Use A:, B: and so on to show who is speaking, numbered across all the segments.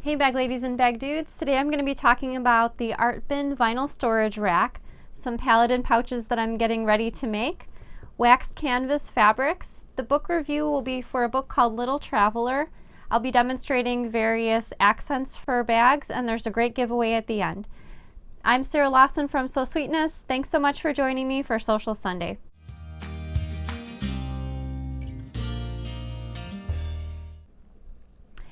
A: Hey bag ladies and bag dudes, today I'm going to be talking about the Art Bin vinyl storage rack, some Paladin pouches that I'm getting ready to make, waxed canvas fabrics. The book review will be for a book called Little Traveler. I'll be demonstrating various accents for bags, and there's a great giveaway at the end. I'm Sarah Lawson from So Sweetness. Thanks so much for joining me for Social Sunday.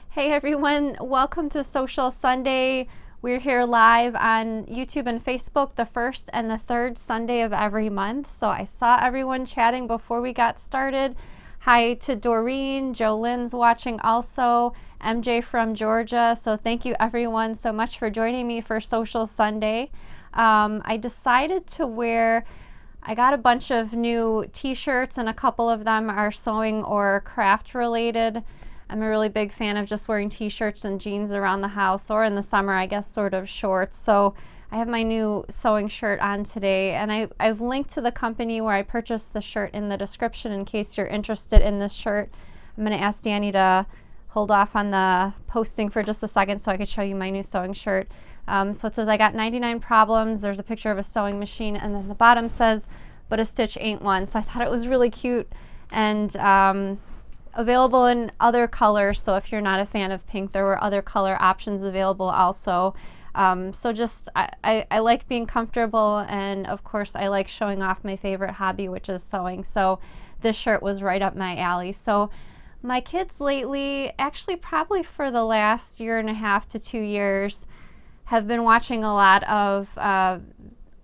A: Hey everyone, welcome to Social Sunday. We're here live on YouTube and Facebook the first and the third Sunday of every month. So I saw everyone chatting before we got started. Hi to Doreen, Jolene's watching also, MJ from Georgia. So thank you everyone so much for joining me for Social Sunday. I decided to wear, I got a bunch of new t-shirts and a couple of them are sewing or craft related. I'm a really big fan of just wearing t-shirts and jeans around the house, or in the summer, I guess, sort of shorts. So I have my new sewing shirt on today, and I've linked to the company where I purchased the shirt in the description in case you're interested in this shirt. I'm going to ask Danny to hold off on the posting for just a second so I could show you my new sewing shirt. So it says, I got 99 problems. There's a picture of a sewing machine, and then the bottom says, but a stitch ain't one. So I thought it was really cute, and available in other colors, so if you're not a fan of pink, there were other color options available also. So just, I like being comfortable, and of course I like showing off my favorite hobby, which is sewing. So this shirt was right up my alley. So my kids lately, actually probably for the last 1.5 to 2 years, have been watching a lot of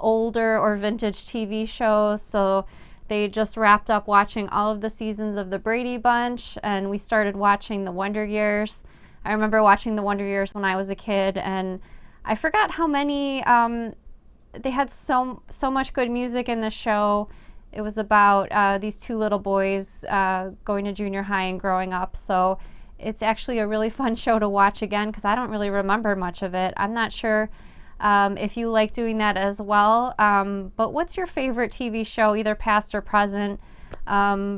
A: older or vintage TV shows. So they just wrapped up watching all of the seasons of the Brady Bunch, and we started watching the Wonder Years. I remember watching the Wonder Years when I was a kid, and I forgot how many, they had so much good music in the show. It was about these two little boys going to junior high and growing up. So it's actually a really fun show to watch again because I don't really remember much of it. I'm not sure if you like doing that as well. But what's your favorite TV show, either past or present?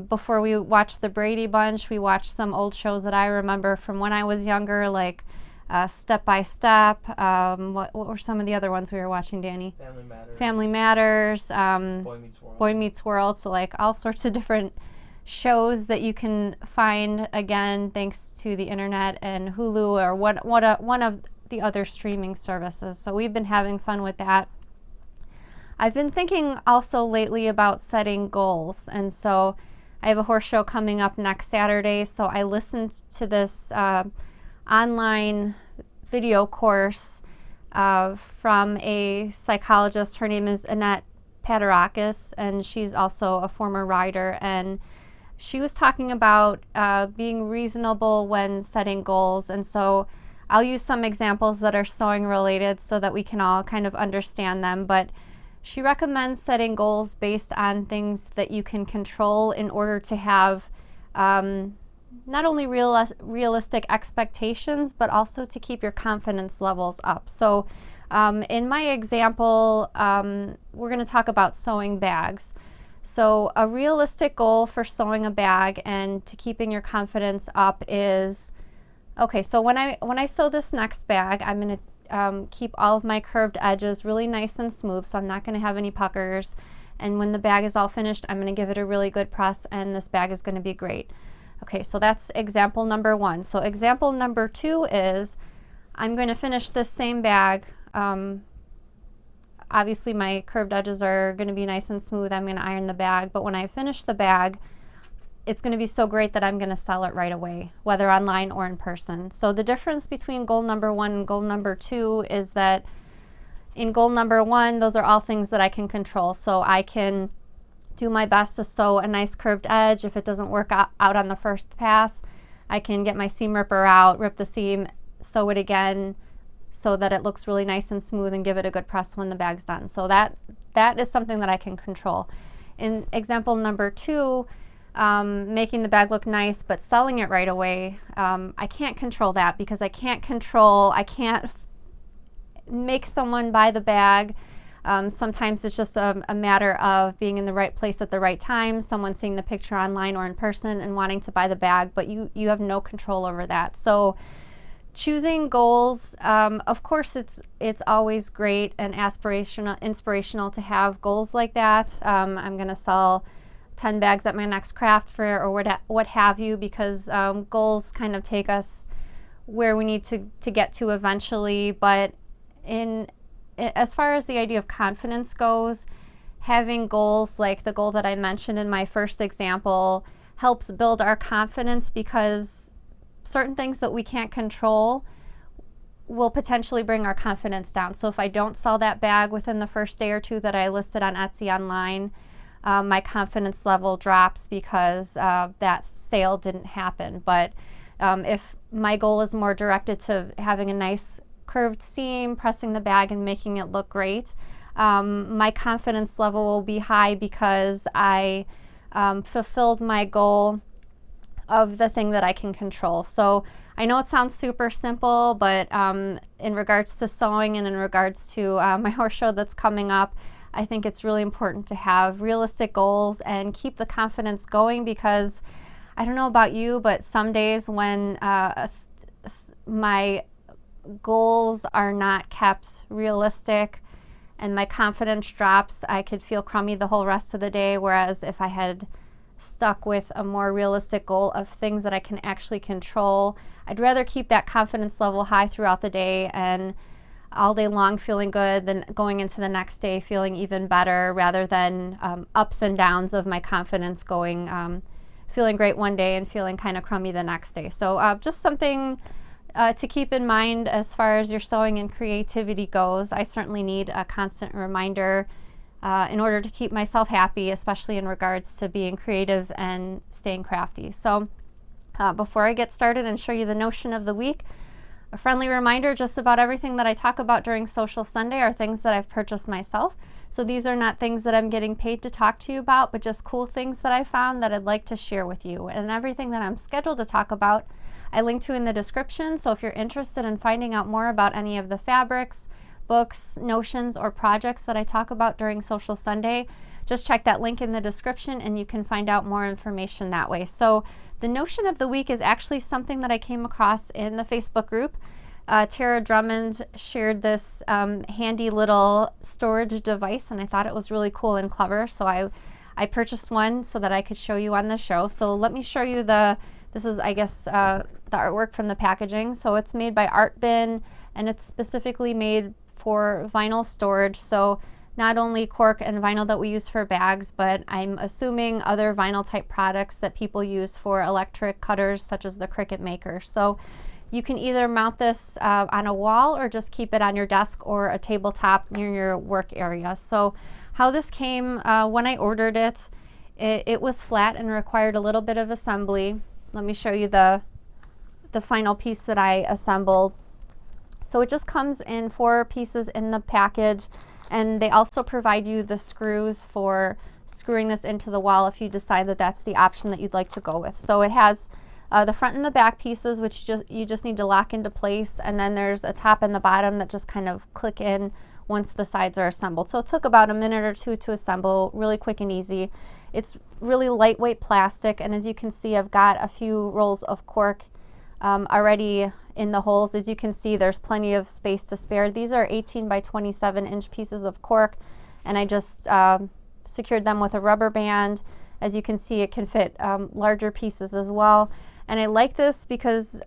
A: Before we watched the Brady Bunch, we watched some old shows that I remember from when I was younger, like Step by Step. What were some of the other ones we were watching, Danny?
B: Family Matters.
A: Family Matters.
B: Boy Meets World.
A: Boy Meets World. So like all sorts of different shows that you can find, again, thanks to the internet and Hulu or one of the other streaming services. So we've been having fun with that. I've been thinking also lately about setting goals, and so I have a horse show coming up next Saturday, so I listened to this online video course from a psychologist. Her name is Annette Paterakis, and she's also a former rider, and she was talking about being reasonable when setting goals. And so I'll use some examples that are sewing related so that we can all kind of understand them, but she recommends setting goals based on things that you can control in order to have not only realistic expectations, but also to keep your confidence levels up. So in my example, we're going to talk about sewing bags. So a realistic goal for sewing a bag and to keeping your confidence up is, okay, so when I sew this next bag, I'm going to keep all of my curved edges really nice and smooth, so I'm not going to have any puckers. And when the bag is all finished, I'm going to give it a really good press, and this bag is going to be great. Okay, so that's example number 1. So example number 2 is I'm going to finish this same bag. Obviously my curved edges are going to be nice and smooth. I'm going to iron the bag, but when I finish the bag, it's going to be so great that I'm going to sell it right away, whether online or in person. So the difference between goal number 1 and goal number 2 is that in goal number 1, those are all things that I can control. So I can do my best to sew a nice curved edge. If it doesn't work out on the first pass, I can get my seam ripper out, rip the seam, sew it again so that it looks really nice and smooth, and give it a good press when the bag's done. So that is something that I can control. In example number 2, making the bag look nice but selling it right away, I can't control that because I can't make someone buy the bag. Sometimes it's just a matter of being in the right place at the right time, someone seeing the picture online or in person and wanting to buy the bag, but you have no control over that. So choosing goals, of course, it's always great and inspirational to have goals like that. I'm gonna sell 10 bags at my next craft fair or what have you, because goals kind of take us where we need to get to eventually. But as far as the idea of confidence goes, having goals like the goal that I mentioned in my first example helps build our confidence, because certain things that we can't control will potentially bring our confidence down. So if I don't sell that bag within the first day or two that I listed on Etsy online, my confidence level drops because that sale didn't happen. But if my goal is more directed to having a nice curved seam, pressing the bag and making it look great, my confidence level will be high because I fulfilled my goal of the thing that I can control. So I know it sounds super simple, but in regards to sewing and in regards to my horse show that's coming up, I think it's really important to have realistic goals and keep the confidence going, because I don't know about you, but some days when my goals are not kept realistic and my confidence drops, I could feel crummy the whole rest of the day. Whereas if I had stuck with a more realistic goal of things that I can actually control, I'd rather keep that confidence level high throughout the day and all day long feeling good than going into the next day feeling even better, rather than ups and downs of my confidence going feeling great one day and feeling kind of crummy the next day. So just something to keep in mind as far as your sewing and creativity goes. I certainly need a constant reminder in order to keep myself happy, especially in regards to being creative and staying crafty. So before I get started and show you the notion of the week, a friendly reminder, just about everything that I talk about during Sewcial Sunday are things that I've purchased myself. So these are not things that I'm getting paid to talk to you about, but just cool things that I found that I'd like to share with you. And everything that I'm scheduled to talk about, I link to in the description. So if you're interested in finding out more about any of the fabrics, books, notions, or projects that I talk about during Sewcial Sunday, just check that link in the description and you can find out more information that way. So the notion of the week is actually something that I came across in the Facebook group. Tara Drummond shared this handy little storage device, and I thought it was really cool and clever. So I purchased one so that I could show you on the show. So let me show you this is, I guess, the artwork from the packaging. So it's made by Art Bin, and it's specifically made for vinyl storage. So not only cork and vinyl that we use for bags, but I'm assuming other vinyl type products that people use for electric cutters, such as the Cricut Maker. So you can either mount this on a wall or just keep it on your desk or a tabletop near your work area. So how this came, when I ordered it, it was flat and required a little bit of assembly. Let me show you the final piece that I assembled. So it just comes in 4 pieces in the package, and they also provide you the screws for screwing this into the wall if you decide that that's the option that you'd like to go with. So it has the front and the back pieces, which you just need to lock into place, and then there's a top and the bottom that just kind of click in once the sides are assembled. So it took about a minute or two to assemble, really quick and easy. It's really lightweight plastic, and as you can see, I've got a few rolls of cork already in the holes. As you can see, there's plenty of space to spare. These are 18 by 27 inch pieces of cork, and I just secured them with a rubber band. As you can see, it can fit larger pieces as well. And I like this because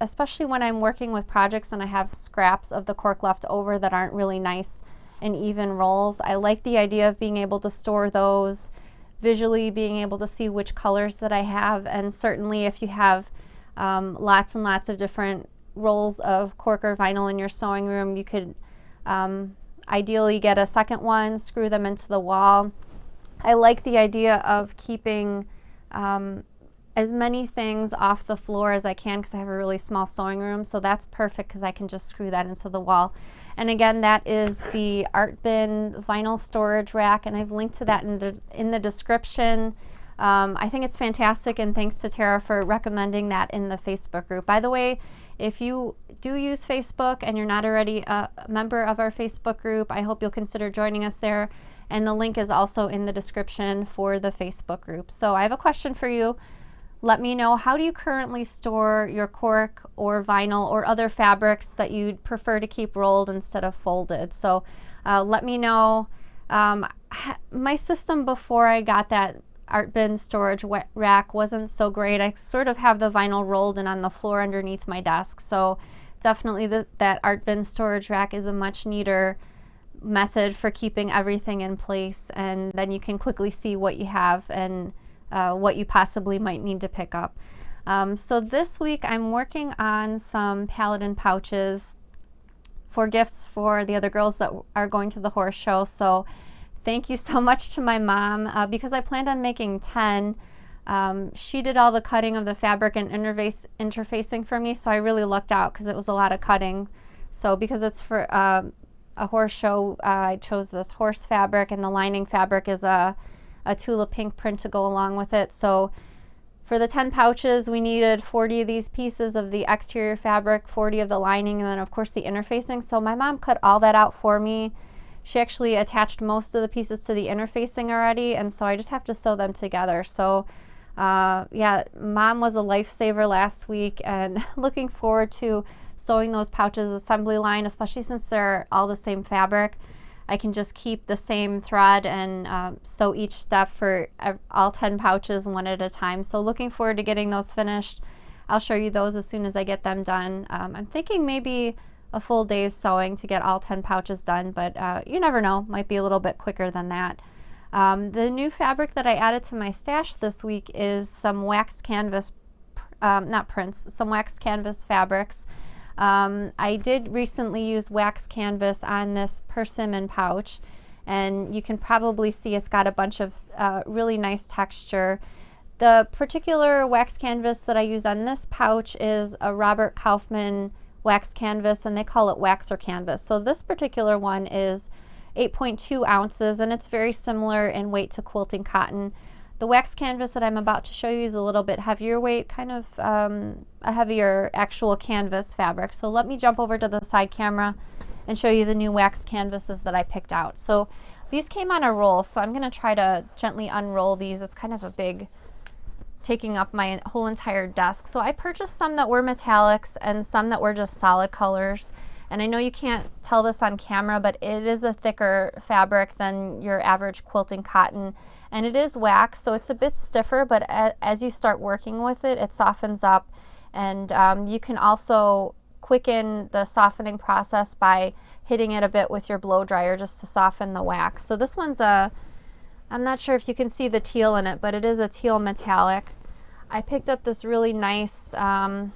A: especially when I'm working with projects and I have scraps of the cork left over that aren't really nice and even rolls, I like the idea of being able to store those visually, being able to see which colors that I have. And certainly if you have lots and lots of different rolls of cork or vinyl in your sewing room, you could ideally get a second one, screw them into the wall. I like the idea of keeping as many things off the floor as I can because I have a really small sewing room, so that's perfect because I can just screw that into the wall. And again, that is the Art Bin vinyl storage rack, and I've linked to that in the description. I think it's fantastic, and thanks to Tara for recommending that in the Facebook group. By the way, if you do use Facebook and you're not already a member of our Facebook group, I hope you'll consider joining us there, and the link is also in the description for the Facebook group. So I have a question for you. let me know, how do you currently store your cork or vinyl or other fabrics that you'd prefer to keep rolled instead of folded? So let me know. My system before I got that art bin storage rack wasn't so great. I sort of have the vinyl rolled and on the floor underneath my desk. So definitely that art bin storage rack is a much neater method for keeping everything in place, and then you can quickly see what you have and what you possibly might need to pick up. So this week I'm working on some Paladin pouches for gifts for the other girls that are going to the horse show. So thank you so much to my mom, because I planned on making 10. She did all the cutting of the fabric and interfacing for me, so I really lucked out because it was a lot of cutting. So because it's for a horse show, I chose this horse fabric, and the lining fabric is a Tula pink print to go along with it. So for the 10 pouches, we needed 40 of these pieces of the exterior fabric, 40 of the lining, and then of course the interfacing. So my mom cut all that out for me. She actually attached most of the pieces to the interfacing already, and so I just have to sew them together. So yeah, Mom was a lifesaver last week, and looking forward to sewing those pouches assembly line, especially since they're all the same fabric. I can just keep the same thread and sew each step for all 10 pouches one at a time. So looking forward to getting those finished. I'll show you those as soon as I get them done. I'm thinking maybe a full day's sewing to get all 10 pouches done, but you never know, might be a little bit quicker than that. The new fabric that I added to my stash this week is some waxed canvas, not prints, some waxed canvas fabrics. I did recently use wax canvas on this Persimmon pouch, and you can probably see it's got a bunch of really nice texture. The particular wax canvas that I used on this pouch is a Robert Kaufman wax canvas, and they call it waxer canvas. So this particular one is 8.2 ounces, and it's very similar in weight to quilting cotton. The wax canvas that I'm about to show you is a little bit heavier weight, kind of a heavier actual canvas fabric. So let me jump over to the side camera and show you the new wax canvases that I picked out. So these came on a roll, so I'm going to try to gently unroll these. It's kind of a big, taking up my whole entire desk. So I purchased some that were metallics and some that were just solid colors. And I know you can't tell this on camera, but it is a thicker fabric than your average quilting cotton. And it is wax, so it's a bit stiffer, but as you start working with it, it softens up. And you can also quicken the softening process by hitting it a bit with your blow dryer just to soften the wax. So this one's I'm not sure if you can see the teal in it, but it is a teal metallic. I picked up this really nice, I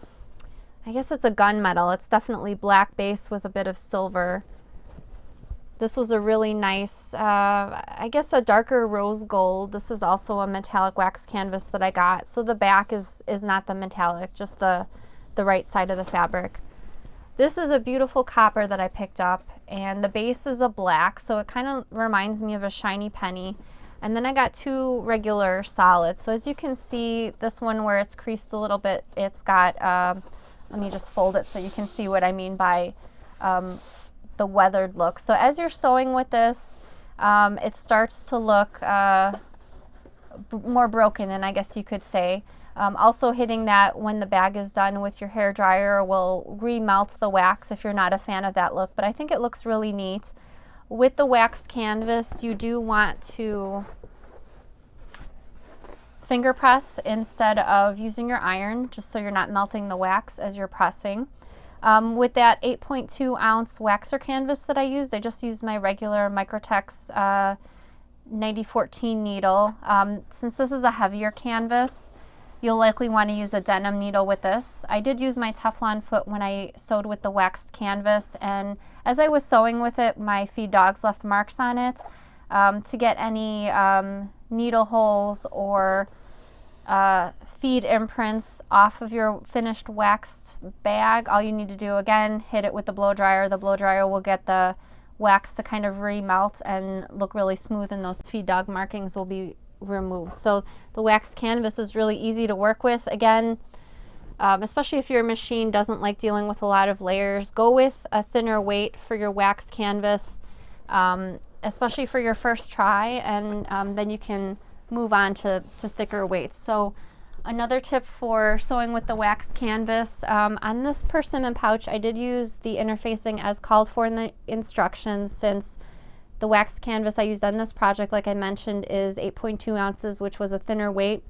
A: guess it's a gunmetal. It's definitely black base with a bit of silver. This was a really nice, I guess a darker rose gold. This is also a metallic wax canvas that I got. So the back is not the metallic, just the right side of the fabric. This is a beautiful copper that I picked up, and the base is a black, so it kind of reminds me of a shiny penny. And then I got two regular solids. So as you can see, this one where it's creased a little bit, it's got, let me just fold it so you can see what I mean by the weathered look. So as you're sewing with this, it starts to look more broken, and I guess you could say. Also hitting that when the bag is done with your hair dryer will remelt the wax if you're not a fan of that look, but I think it looks really neat. With the waxed canvas, you do want to finger press instead of using your iron, just so you're not melting the wax as you're pressing. With that 8.2 ounce waxer canvas that I used, I just used my regular Microtex 9014 needle. Since this is a heavier canvas, you'll likely want to use a denim needle with this. I did use my Teflon foot when I sewed with the waxed canvas, and as I was sewing with it, my feed dogs left marks on it. To get any needle holes or feed imprints off of your finished waxed bag, all you need to do, again, hit it with the blow dryer. The blow dryer will get the wax to kind of remelt and look really smooth, and those feed dog markings will be removed. So the waxed canvas is really easy to work with. Again, especially if your machine doesn't like dealing with a lot of layers, go with a thinner weight for your waxed canvas, especially for your first try, and then you can move on to thicker weights. So Another tip for sewing with the wax canvas, on this Persimmon pouch, I did use the interfacing as called for in the instructions, since the wax canvas I used on this project, like I mentioned, is 8.2 ounces, which was a thinner weight.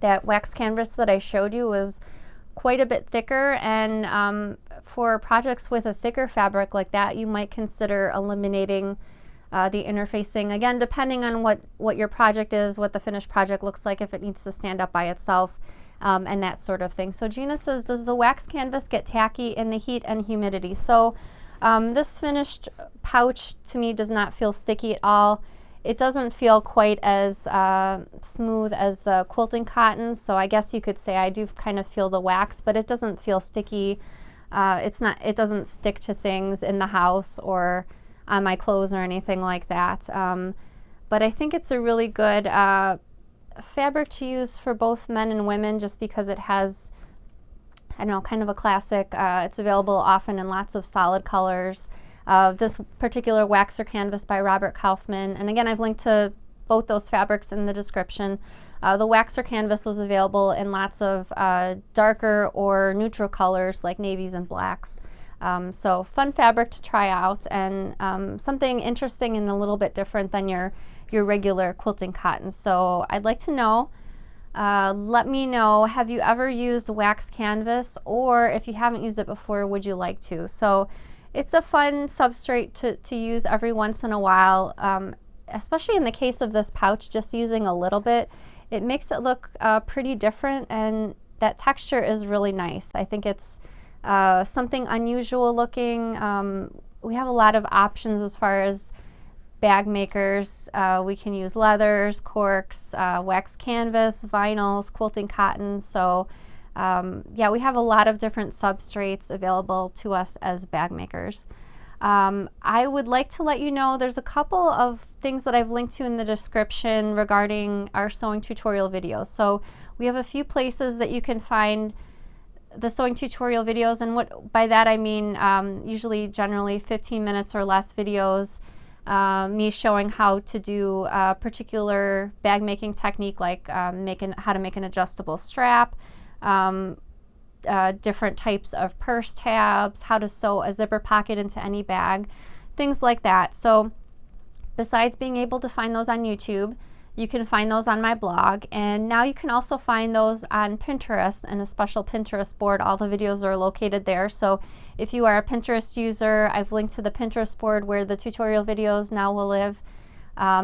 A: That wax canvas that I showed you was quite a bit thicker, and for projects with a thicker fabric like that, you might consider eliminating the interfacing, again, depending on what your project is, what the finished project looks like, if it needs to stand up by itself, and that sort of thing. So Gina says, does the wax canvas get tacky in the heat and humidity? So this finished pouch to me does not feel sticky at all. It doesn't feel quite as smooth as the quilting cotton, so I guess you could say I do kind of feel the wax, but it doesn't feel sticky. It doesn't stick to things in the house or on my clothes or anything like that. But I think it's a really good fabric to use for both men and women, just because it has, I don't know, kind of a classic. It's available often in lots of solid colors. This particular waxer canvas by Robert Kaufman, and again, I've linked to both those fabrics in the description. The waxer canvas was available in lots of darker or neutral colors like navies and blacks. So fun fabric to try out, and something interesting and a little bit different than your regular quilting cotton. So I'd like to know, let me know, have you ever used wax canvas, or if you haven't used it before, would you like to? So it's a fun substrate to use every once in a while, especially in the case of this pouch, just using a little bit. It makes it look pretty different, and that texture is really nice. I think it's something unusual looking. We have a lot of options as far as bag makers. We can use leathers, corks, wax canvas, vinyls, quilting cotton. So yeah, we have a lot of different substrates available to us as bag makers. I would like to let you know there's a couple of things that I've linked to in the description regarding our sewing tutorial videos. So we have a few places that you can find the sewing tutorial videos, and what by that I mean usually generally 15 minutes or less videos, me showing how to do a particular bag making technique, like how to make an adjustable strap, different types of purse tabs, how to sew a zipper pocket into any bag, things like that. So besides being able to find those on YouTube, you can find those on my blog, and now you can also find those on Pinterest and a special Pinterest board. All the videos are located there. So if you are a Pinterest user, I've linked to the Pinterest board where the tutorial videos now will live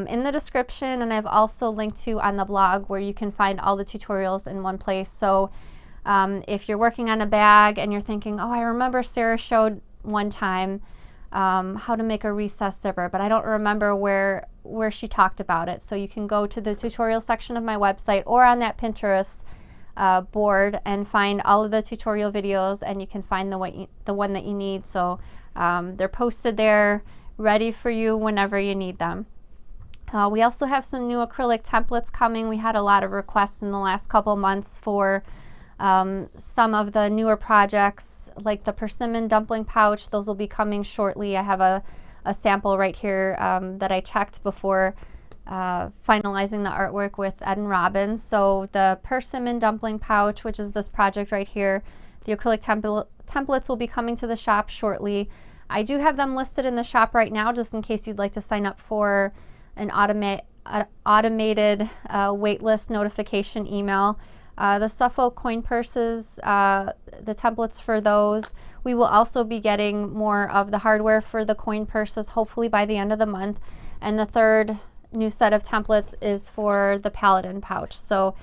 A: in the description, and I've also linked to on the blog where you can find all the tutorials in one place. So if you're working on a bag and you're thinking, oh, I remember Sarah showed one time how to make a recessed zipper, but I don't remember where she talked about it. So you can go to the tutorial section of my website or on that Pinterest board and find all of the tutorial videos, and you can find the one that you need. So they're posted there, ready for you whenever you need them. We also have some new acrylic templates coming. We had a lot of requests in the last couple months for some of the newer projects, like the Persimmon dumpling pouch. Those will be coming shortly. I have a sample right here that I checked before finalizing the artwork with Ed and Robin. So the Persimmon dumpling pouch, which is this project right here, the acrylic templates will be coming to the shop shortly. I do have them listed in the shop right now, just in case you'd like to sign up for an automated waitlist notification email. The Suffolk coin purses, the templates for those. We will also be getting more of the hardware for the coin purses, hopefully by the end of the month. And the third new set of templates is for the Paladin pouch. So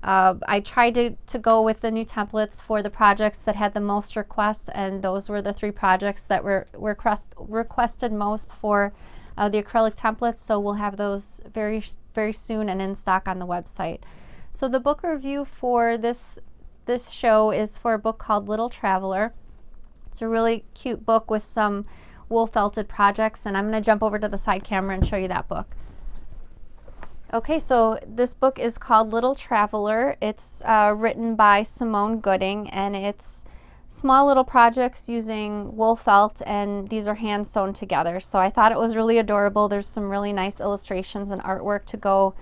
A: I tried to go with the new templates for the projects that had the most requests, and those were the 3 projects that were requested most for the acrylic templates. So we'll have those very, very soon and in stock on the website. So the book review for this show is for a book called Little Traveler. It's a really cute book with some wool felted projects, and I'm going to jump over to the side camera and show you that book. Okay, so this book is called Little Traveler. It's written by Simone Gooding, and it's small little projects using wool felt, and these are hand sewn together. So I thought it was really adorable. There's some really nice illustrations and artwork to go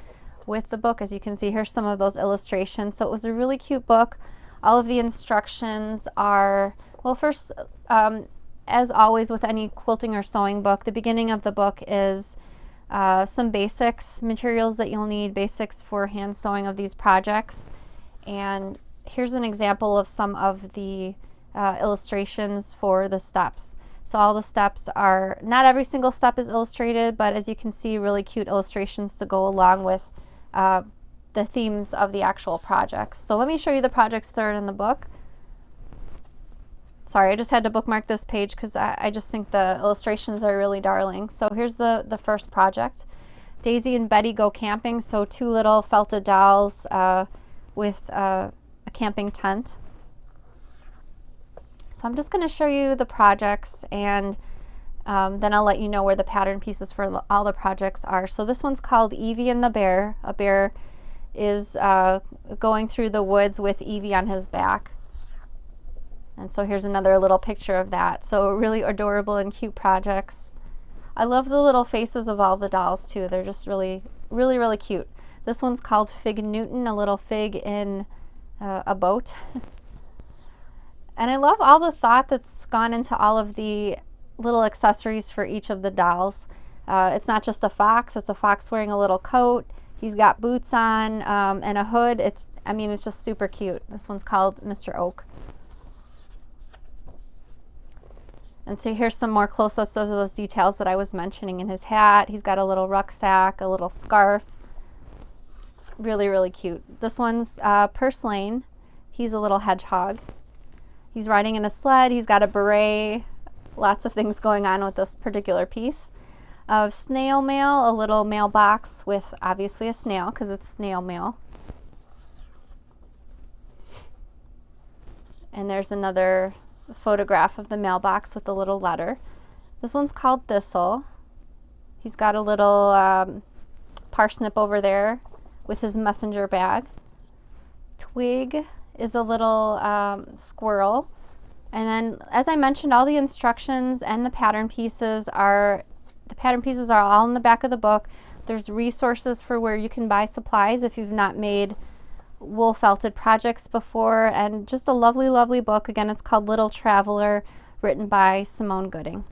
A: with the book. As you can see, here's some of those illustrations. So it was a really cute book. All of the instructions are, well, first, as always with any quilting or sewing book, the beginning of the book is some basics, materials that you'll need, basics for hand sewing of these projects. And here's an example of some of the illustrations for the steps. So all the steps are, not every single step is illustrated, but as you can see, really cute illustrations to go along with the themes of the actual projects. So let me show you the projects that are in the book. Sorry, I just had to bookmark this page because I just think the illustrations are really darling. So here's the first project. Daisy and Betty go camping. So two little felted dolls with a camping tent. So I'm just going to show you the projects, and then I'll let you know where the pattern pieces for all the projects are. So this one's called Evie and the Bear. A bear is going through the woods with Evie on his back. And so here's another little picture of that. So really adorable and cute projects. I love the little faces of all the dolls too. They're just really, really, really cute. This one's called Fig Newton, a little fig in a boat. And I love all the thought that's gone into all of the little accessories for each of the dolls. It's not just a fox, it's a fox wearing a little coat. He's got boots on and a hood. It's just super cute. This one's called Mr. Oak. And so here's some more close-ups of those details that I was mentioning in his hat. He's got a little rucksack, a little scarf. Really, really cute. This one's Purslane. He's a little hedgehog. He's riding in a sled. He's got a beret. Lots of things going on with this particular piece. Snail mail, a little mailbox with obviously a snail because it's snail mail. And there's another photograph of the mailbox with a little letter. This one's called Thistle. He's got a little parsnip over there with his messenger bag. Twig is a little squirrel. And then, as I mentioned, all the instructions and the pattern pieces are all in the back of the book. There's resources for where you can buy supplies if you've not made wool felted projects before, and just a lovely, lovely book. Again, it's called Little Traveler, written by Simone Gooding.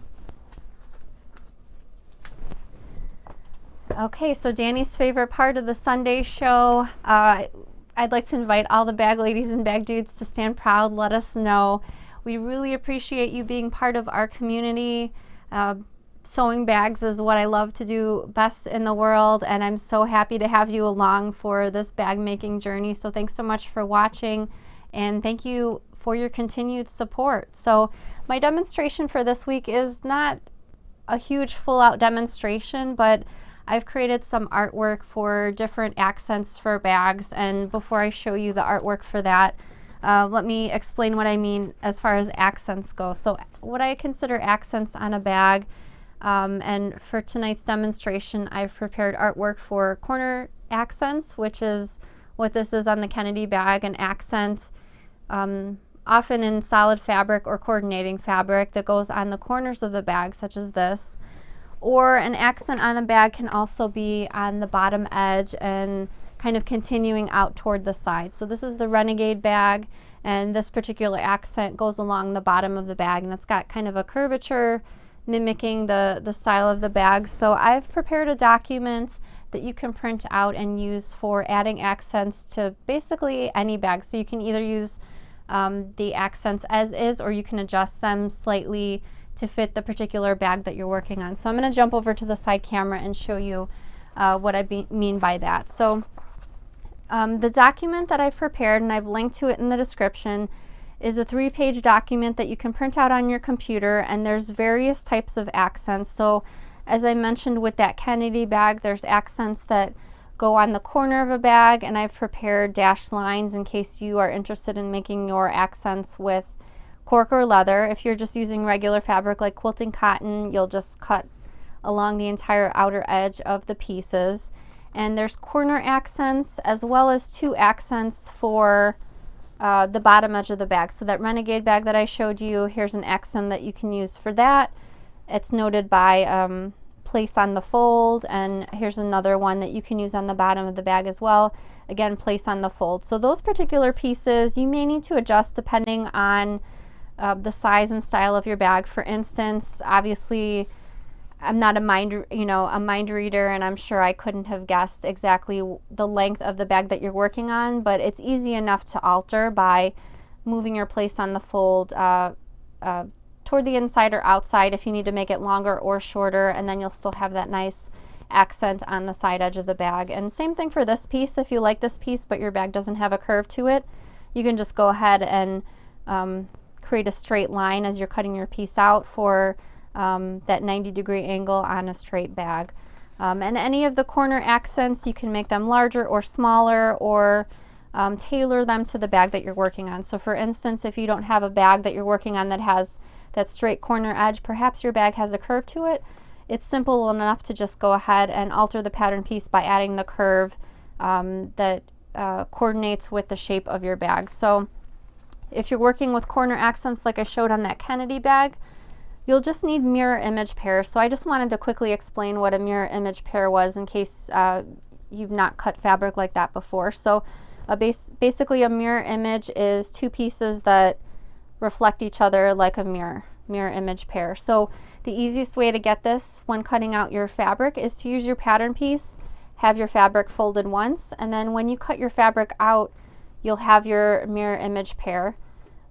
A: Okay, so Danny's favorite part of the Sunday show. I'd like to invite all the bag ladies and bag dudes to stand proud. Let us know. We really appreciate you being part of our community. Sewing bags is what I love to do best in the world, and I'm so happy to have you along for this bag making journey. So thanks so much for watching, and thank you for your continued support. So my demonstration for this week is not a huge full-out demonstration, but I've created some artwork for different accents for bags, and before I show you the artwork for that, let me explain what I mean as far as accents go. So what I consider accents on a bag, and for tonight's demonstration, I've prepared artwork for corner accents, which is what this is on the Kennedy bag, an accent often in solid fabric or coordinating fabric that goes on the corners of the bag, such as this. Or an accent on a bag can also be on the bottom edge and kind of continuing out toward the side. So this is the Renegade bag, and this particular accent goes along the bottom of the bag, and it's got kind of a curvature mimicking the style of the bag. So I've prepared a document that you can print out and use for adding accents to basically any bag. So you can either use the accents as is, or you can adjust them slightly to fit the particular bag that you're working on. So I'm going to jump over to the side camera and show you what I mean by that. So the document that I've prepared, and I've linked to it in the description, is a 3-page document that you can print out on your computer, and there's various types of accents. So as I mentioned with that Kennedy bag, there's accents that go on the corner of a bag, and I've prepared dashed lines in case you are interested in making your accents with cork or leather. If you're just using regular fabric like quilting cotton, you'll just cut along the entire outer edge of the pieces. And there's corner accents as well as 2 accents for the bottom edge of the bag. So that Renegade bag that I showed you, here's an accent that you can use for that. It's noted by place on the fold, and here's another one that you can use on the bottom of the bag as well. Again, place on the fold. So those particular pieces you may need to adjust depending on the size and style of your bag. For instance, obviously I'm not a mind reader, and I'm sure I couldn't have guessed exactly the length of the bag that you're working on, but it's easy enough to alter by moving your place on the fold toward the inside or outside if you need to make it longer or shorter, and then you'll still have that nice accent on the side edge of the bag. And same thing for this piece. If you like this piece but your bag doesn't have a curve to it, you can just go ahead and create a straight line as you're cutting your piece out for that 90-degree angle on a straight bag. And any of the corner accents, you can make them larger or smaller, or tailor them to the bag that you're working on. So for instance, if you don't have a bag that you're working on that has that straight corner edge, perhaps your bag has a curve to it, it's simple enough to just go ahead and alter the pattern piece by adding the curve that coordinates with the shape of your bag. So if you're working with corner accents like I showed on that Kennedy bag, you'll just need mirror image pairs. So I just wanted to quickly explain what a mirror image pair was in case you've not cut fabric like that before. So basically a mirror image is two pieces that reflect each other like a mirror image pair. So the easiest way to get this when cutting out your fabric is to use your pattern piece, have your fabric folded once, and then when you cut your fabric out, you'll have your mirror image pair.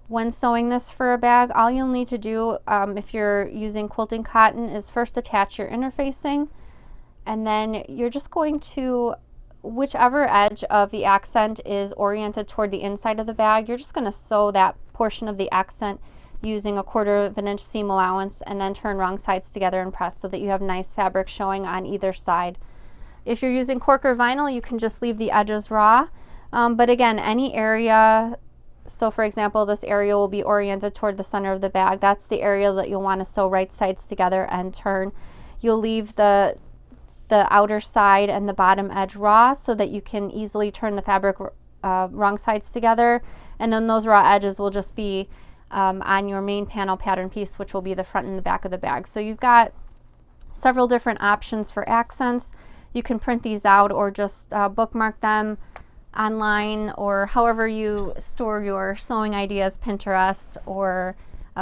A: When sewing this for a bag, all you'll need to do if you're using quilting cotton is first attach your interfacing, and then you're just going to, whichever edge of the accent is oriented toward the inside of the bag, you're just going to sew that portion of the accent using 1/4 of an inch seam allowance, and then turn wrong sides together and press so that you have nice fabric showing on either side. If you're using cork or vinyl, you can just leave the edges raw, but again, any area, so for example, this area will be oriented toward the center of the bag. That's the area that you'll want to sew right sides together and turn. You'll leave the outer side and the bottom edge raw so that you can easily turn the fabric wrong sides together, and then those raw edges will just be on your main panel pattern piece, which will be the front and the back of the bag. So you've got several different options for accents. You can print these out or just bookmark them online, or however you store your sewing ideas, Pinterest, or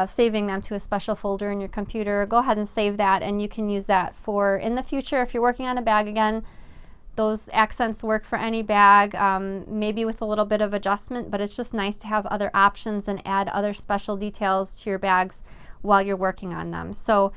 A: saving them to a special folder in your computer. Go ahead and save that, and you can use that for in the future if you're working on a bag again. Those accents work for any bag, maybe with a little bit of adjustment, but it's just nice to have other options and add other special details to your bags while you're working on them. So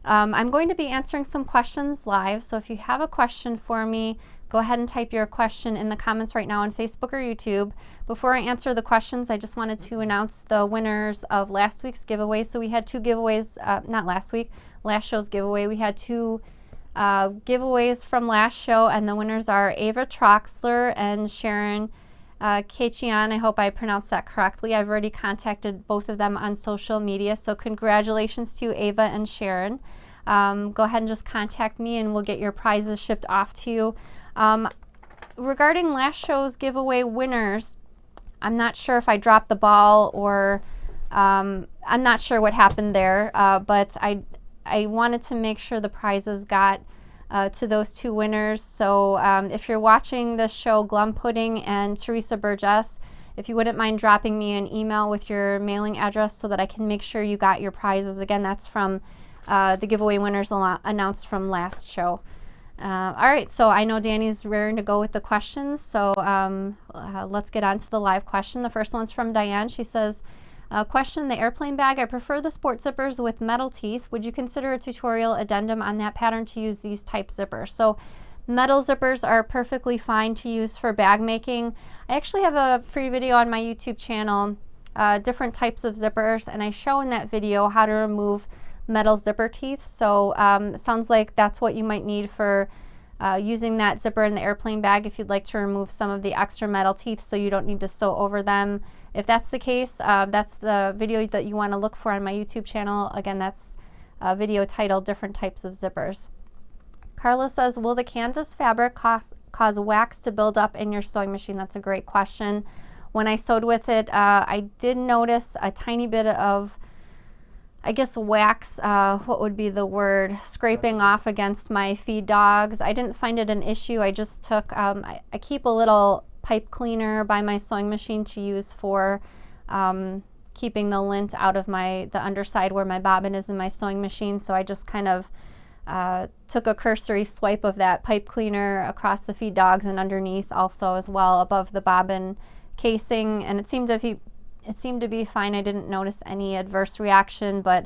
A: I'm going to be answering some questions live, so if you have a question for me, go ahead and type your question in the comments right now on Facebook or YouTube. Before I answer the questions, I just wanted to announce the winners of last week's giveaway. So we had two giveaways, not last week, last show's giveaway. We had two giveaways from last show, and the winners are Ava Troxler and Sharon Kachian. I hope I pronounced that correctly. I've already contacted both of them on social media, so congratulations to Ava and Sharon. Go ahead and just contact me and we'll get your prizes shipped off to you. Regarding last show's giveaway winners, I'm not sure if I dropped the ball or I'm not sure what happened there, but I wanted to make sure the prizes got to those two winners. So if you're watching this show, Glum Pudding and Teresa Burgess, if you wouldn't mind dropping me an email with your mailing address so that I can make sure you got your prizes. Again, that's from the giveaway winners announced from last show. All right, so I know Danny's raring to go with the questions, so let's get on to the live question. The first one's from Diane. She says, question, the airplane bag, I prefer the sport zippers with metal teeth. Would you consider a tutorial addendum on that pattern to use these type zippers? So metal zippers are perfectly fine to use for bag making. I actually have a free video on my YouTube channel, different types of zippers, and I show in that video how to remove metal zipper teeth. So it sounds like that's what you might need for using that zipper in the airplane bag if you'd like to remove some of the extra metal teeth so you don't need to sew over them. If that's the case, that's the video that you want to look for on my YouTube channel. Again, that's a video titled Different Types of Zippers. Carla says, will the canvas fabric cause wax to build up in your sewing machine? That's a great question. When I sewed with it, I did notice a tiny bit of I guess wax, what would be the word, scraping off against my feed dogs. I didn't find it an issue. I just took, I keep a little pipe cleaner by my sewing machine to use for keeping the lint out of the underside where my bobbin is in my sewing machine. So I just kind of took a cursory swipe of that pipe cleaner across the feed dogs and underneath also as well above the bobbin casing, and it seemed to be fine. I didn't notice any adverse reaction, but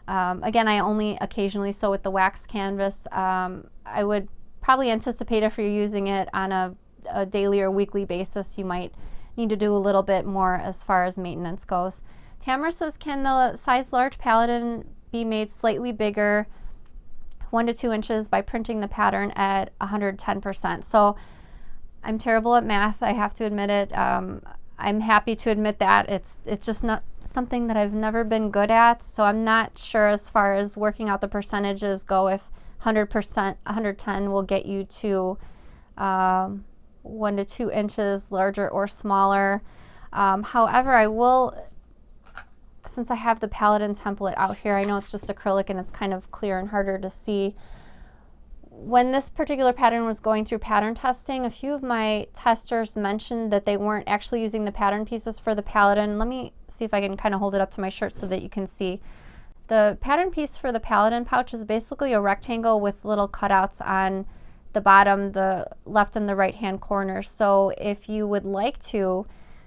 A: again, I only occasionally sew with the wax canvas. I would probably anticipate if you're using it on a daily or weekly basis, you might need to do a little bit more as far as maintenance goes. Tamara says, can the size large Paladin be made slightly bigger, 1 to 2 inches, by printing the pattern at 110%? So I'm terrible at math, I have to admit it. I'm happy to admit that. It's just not something that I've never been good at, so I'm not sure as far as working out the percentages go if 100%, 110 will get you to 1 to 2 inches larger or smaller. However, I will, since I have the Paladin template out here, I know it's just acrylic and it's kind of clear and harder to see. When this particular pattern was going through pattern testing, a few of my testers mentioned that they weren't actually using the pattern pieces for the Paladin. Let me see if I can kind of hold it up to my shirt so that you can see. The pattern piece for the Paladin pouch is basically a rectangle with little cutouts on the bottom, the left and the right hand corners. So if you would like to,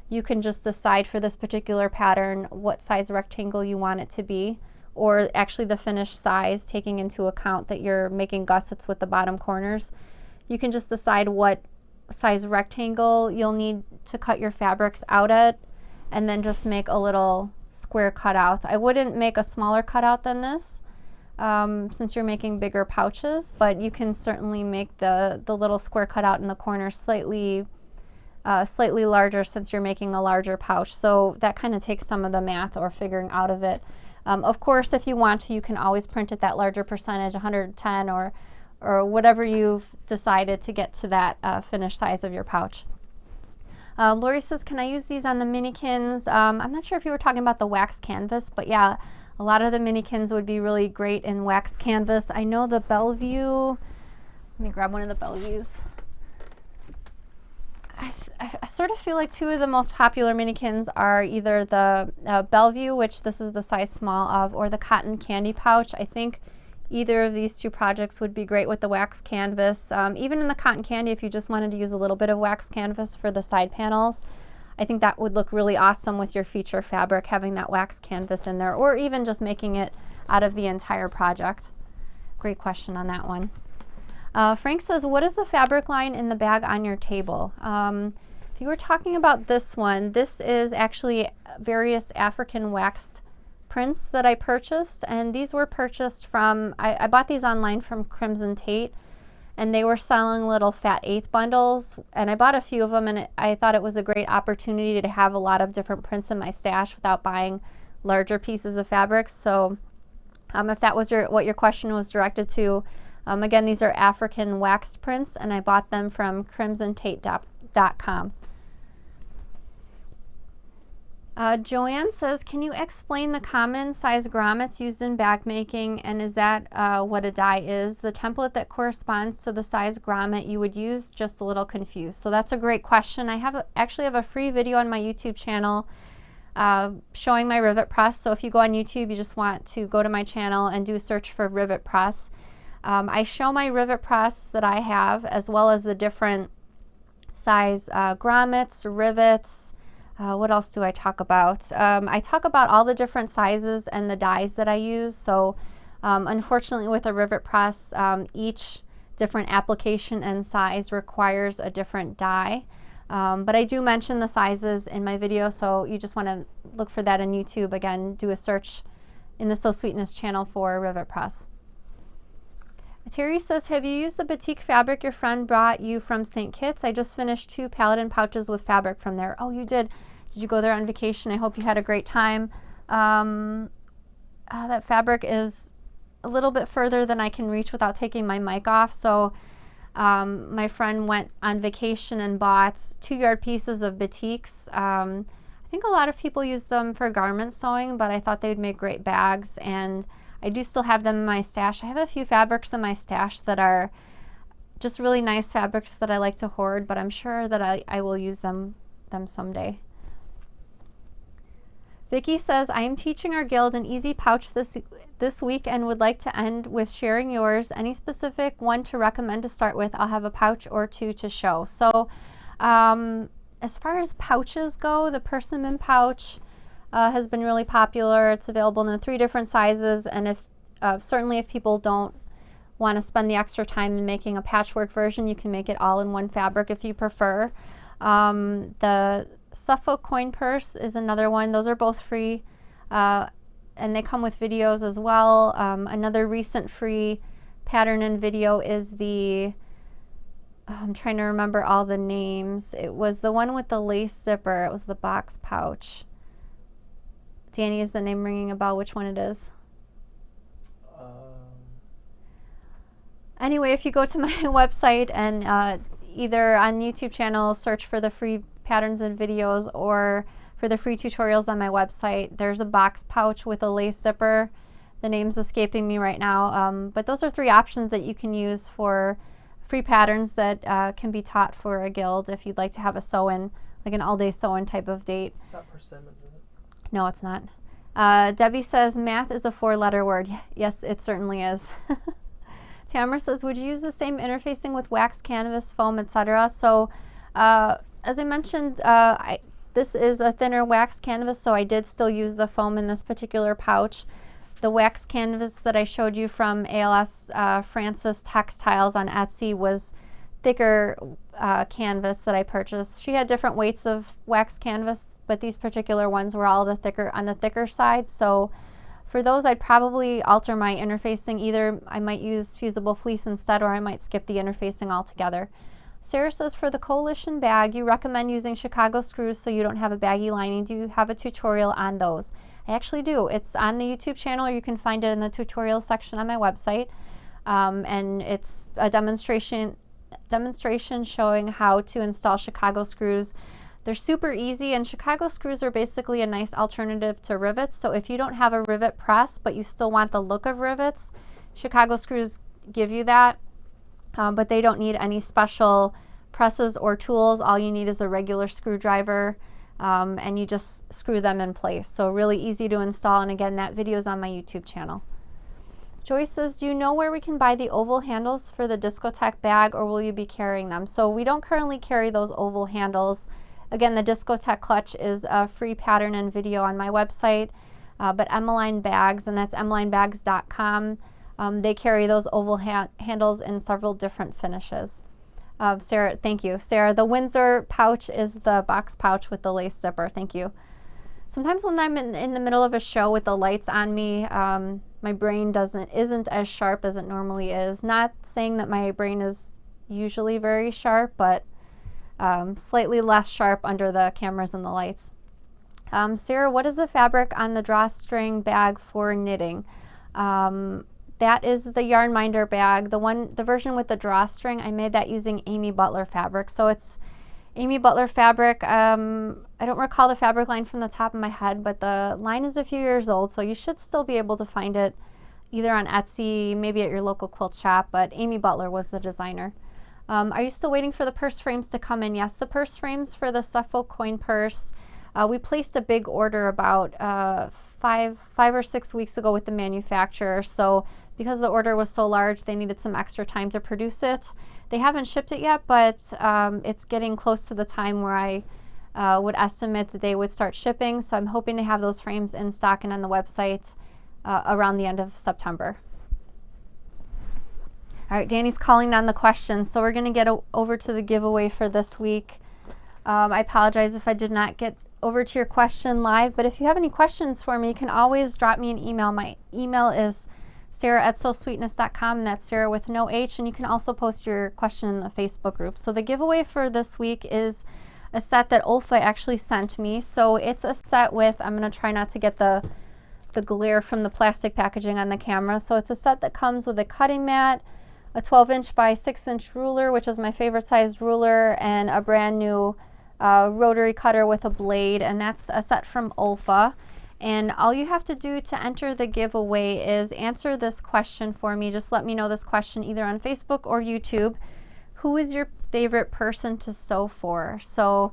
A: you can just decide for this particular pattern what size rectangle you want it to be, or actually the finished size, taking into account that you're making gussets with the bottom corners. You can just decide what size rectangle you'll need to cut your fabrics out at, and then just make a little square cutout. I wouldn't make a smaller cutout than this since you're making bigger pouches, but you can certainly make the little square cutout in the corner slightly larger since you're making a larger pouch. So that kind of takes some of the math or figuring out of it. Of course, if you want to, you can always print at that larger percentage, 110 or whatever you've decided to get to that finished size of your pouch. Lori says, can I use these on the minikins? I'm not sure if you were talking about the wax canvas, but yeah, a lot of the minikins would be really great in wax canvas. I know the Bellevue, let me grab one of the Bellevues. I sort of feel like two of the most popular minikins are either the Bellevue, which this is the size small of, or the Cotton Candy Pouch. I think either of these two projects would be great with the wax canvas. Even in the Cotton Candy, if you just wanted to use a little bit of wax canvas for the side panels, I think that would look really awesome with your feature fabric, having that wax canvas in there, or even just making it out of the entire project. Great question on that one. Frank says, what is the fabric line in the bag on your table? If you were talking about this one, this is actually various African waxed prints that I purchased, and these were purchased from, I bought these online from Crimson Tate, and they were selling little fat eighth bundles, and I bought a few of them, and I thought it was a great opportunity to have a lot of different prints in my stash without buying larger pieces of fabric. So if that was what your question was directed to, again, these are African waxed prints, and I bought them from crimsontate.com. Joanne says, can you explain the common size grommets used in bag making, and is that what a die is? The template that corresponds to the size grommet you would use, just a little confused. So that's a great question. I actually have a free video on my YouTube channel showing my rivet press. So if you go on YouTube, you just want to go to my channel and do a search for rivet press. I show my rivet press that I have, as well as the different size grommets, rivets. What else do I talk about? I talk about all the different sizes and the dies that I use. So unfortunately with a rivet press, each different application and size requires a different die. But I do mention the sizes in my video, so you just want to look for that on YouTube. Again, do a search in the Sew Sweetness channel for rivet press. Terry says, have you used the batik fabric your friend brought you from St. Kitts? I just finished 2 Paladin pouches with fabric from there. Oh, you did. Did you go there on vacation? I hope you had a great time. That fabric is a little bit further than I can reach without taking my mic off. So my friend went on vacation and bought 2-yard pieces of batiks. I I think a lot of people use them for garment sewing, but I thought they would make great bags, and I do still have them in my stash. I have a few fabrics in my stash that are just really nice fabrics that I like to hoard, but I'm sure that I will use them someday. Vicky says, I am teaching our guild an easy pouch this week and would like to end with sharing yours. Any specific one to recommend to start with? I'll have a pouch or two to show. So as far as pouches go, the Persimmon Pouch has been really popular. It's available in 3 different sizes, and if certainly if people don't want to spend the extra time in making a patchwork version, you can make it all in one fabric if you prefer. The Suffolk coin purse is another one. Those are both free, and they come with videos as well. Another recent free pattern and video is the, I'm trying to remember all the names. It was the one with the lace zipper. It was the box pouch. Danny, is the name ringing a bell? Which one it is? Anyway, if you go to my website and either on YouTube channel, search for the free patterns and videos, or for the free tutorials on my website, there's a box pouch with a lace zipper. The name's escaping me right now, but those are 3 options that you can use for free patterns that can be taught for a guild if you'd like to have a sew-in, like an all-day sew-in type of date.
B: It's not persimmon, is it?
A: No, it's not. Debbie says, math is a 4-letter word. Yes, it certainly is. Tamara says, would you use the same interfacing with wax, canvas, foam, etc.? So as I mentioned, this is a thinner wax canvas, so I did still use the foam in this particular pouch. The wax canvas that I showed you from ALS Francis Textiles on Etsy was thicker canvas that I purchased. She had different weights of wax canvas, but these particular ones were all on the thicker side. So for those, I'd probably alter my interfacing. Either I might use fusible fleece instead, or I might skip the interfacing altogether. Sarah says, for the Coalition bag, you recommend using Chicago screws so you don't have a baggy lining. Do you have a tutorial on those? I actually do. It's on the YouTube channel, or you can find it in the tutorial section on my website. And it's a demonstration showing how to install Chicago screws. They're super easy, and Chicago screws are basically a nice alternative to rivets. So if you don't have a rivet press, but you still want the look of rivets, Chicago screws give you that. But they don't need any special presses or tools. All you need is a regular screwdriver, and you just screw them in place. So really easy to install, and again, that video is on my YouTube channel. Joyce says, do you know where we can buy the oval handles for the Discotheque bag, or will you be carrying them? So we don't currently carry those oval handles. Again, the Discotheque clutch is a free pattern and video on my website, but Emmeline Bags, and that's emmelinebags.com. They carry those oval handles in several different finishes. Sarah, thank you. Sarah, the Windsor pouch is the box pouch with the lace zipper. Thank you. Sometimes when I'm in the middle of a show with the lights on me, my brain isn't as sharp as it normally is. Not saying that my brain is usually very sharp, but slightly less sharp under the cameras and the lights. Sarah, what is the fabric on the drawstring bag for knitting? That is the Yarn Minder bag. The version with the drawstring, I made that using Amy Butler fabric. So it's Amy Butler fabric. I don't recall the fabric line from the top of my head, but the line is a few years old, so you should still be able to find it either on Etsy, maybe at your local quilt shop, but Amy Butler was the designer. Are you still waiting for the purse frames to come in? Yes, the purse frames for the Suffolk coin purse. We placed a big order about 5 or 6 weeks ago with the manufacturer, so because the order was so large, they needed some extra time to produce it. They haven't shipped it yet, but it's getting close to the time where I would estimate that they would start shipping. So I'm hoping to have those frames in stock and on the website around the end of September. All right, Danny's calling on the questions, so we're going to get over to the giveaway for this week. I apologize if I did not get over to your question live, but if you have any questions for me, you can always drop me an email. My email is sarah@sewsweetness.com, and that's Sarah with no H, and you can also post your question in the Facebook group. So the giveaway for this week is a set that Olfa actually sent me. So it's a set with, I'm going to try not to get the glare from the plastic packaging on the camera. So it's a set that comes with a cutting mat, a 12-inch by 6-inch ruler, which is my favorite size ruler, and a brand new rotary cutter with a blade, and that's a set from Olfa. And all you have to do to enter the giveaway is answer this question for me. Just let me know this question either on Facebook or YouTube. Who is your favorite person to sew for? So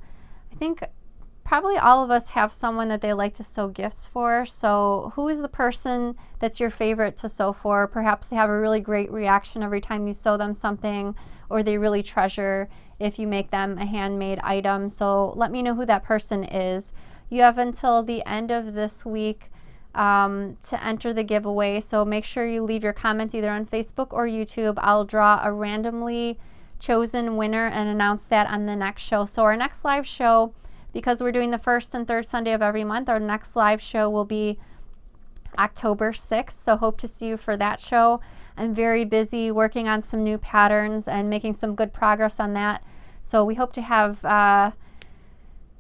A: I think probably all of us have someone that they like to sew gifts for. So who is the person that's your favorite to sew for? Perhaps they have a really great reaction every time you sew them something, or they really treasure if you make them a handmade item. So let me know who that person is. You have until the end of this week to enter the giveaway. So make sure you leave your comments either on Facebook or YouTube. I'll draw a randomly chosen winner and announce that on the next show. So our next live show, because we're doing the first and third Sunday of every month, our next live show will be October 6th. So hope to see you for that show. I'm very busy working on some new patterns and making some good progress on that. So we hope to have,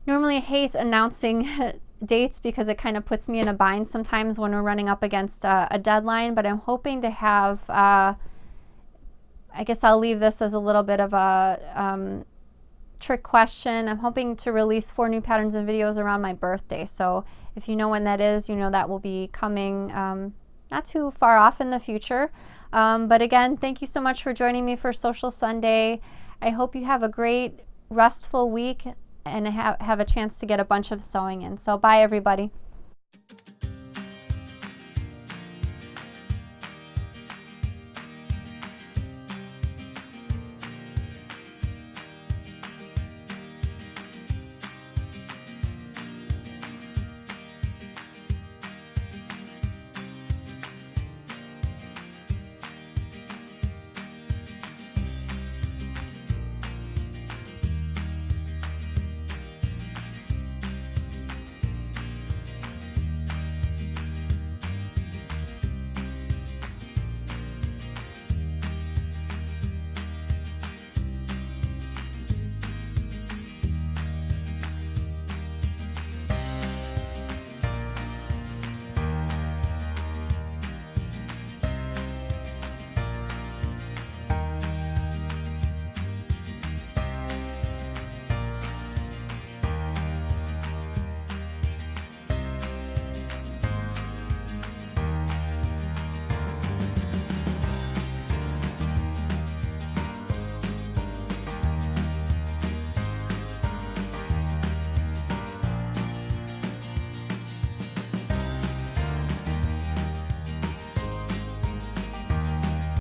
A: normally I hate announcing dates because it kind of puts me in a bind sometimes when we're running up against a deadline, but I'm hoping to have, I guess I'll leave this as a little bit of a trick question. I'm hoping to release 4 new patterns and videos around my birthday. So if you know when that is, you know that will be coming not too far off in the future. But again, thank you so much for joining me for Sewcial Sunday. I hope you have a great, restful week and have a chance to get a bunch of sewing in. So bye, everybody.